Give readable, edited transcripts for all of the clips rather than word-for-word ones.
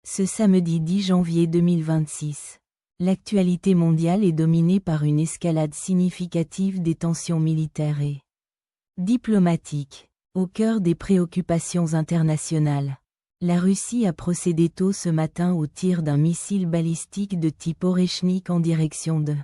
Ce samedi 10 janvier 2026. L'actualité mondiale est dominée par une escalade significative des tensions militaires et diplomatiques, au cœur des préoccupations internationales. La Russie a procédé tôt ce matin au tir d'un missile balistique de type Oreshnik en direction de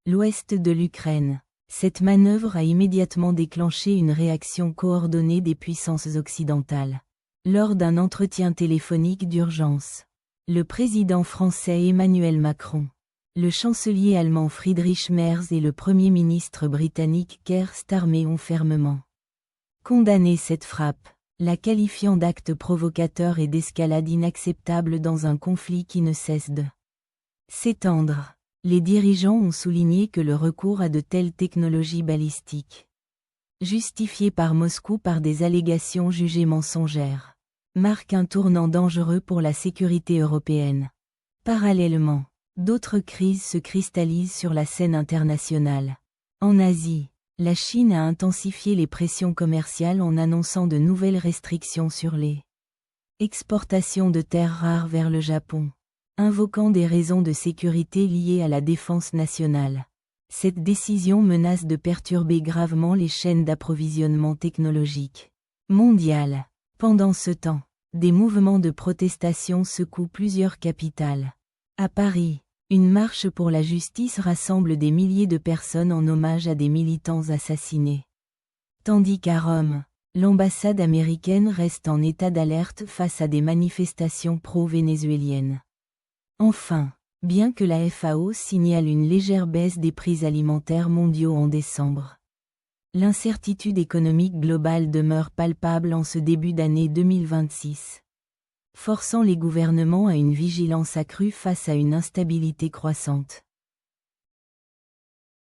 l'ouest de l'Ukraine. Cette manœuvre a immédiatement déclenché une réaction coordonnée des puissances occidentales. Lors d'un entretien téléphonique d'urgence, le président français Emmanuel Macron, le chancelier allemand Friedrich Merz et le premier ministre britannique Keir Starmer ont fermement condamné cette frappe, la qualifiant d'acte provocateur et d'escalade inacceptable dans un conflit qui ne cesse de s'étendre. Les dirigeants ont souligné que le recours à de telles technologies balistiques, justifiées par Moscou par des allégations jugées mensongères, marque un tournant dangereux pour la sécurité européenne. Parallèlement, d'autres crises se cristallisent sur la scène internationale. En Asie, la Chine a intensifié les pressions commerciales en annonçant de nouvelles restrictions sur les exportations de terres rares vers le Japon, invoquant des raisons de sécurité liées à la défense nationale. Cette décision menace de perturber gravement les chaînes d'approvisionnement technologique mondiales. Pendant ce temps, des mouvements de protestation secouent plusieurs capitales. À Paris, une marche pour la justice rassemble des milliers de personnes en hommage à des militants assassinés. Tandis qu'à Rome, l'ambassade américaine reste en état d'alerte face à des manifestations pro-vénézuéliennes. Enfin, bien que la FAO signale une légère baisse des prix alimentaires mondiaux en décembre, l'incertitude économique globale demeure palpable en ce début d'année 2026, forçant les gouvernements à une vigilance accrue face à une instabilité croissante.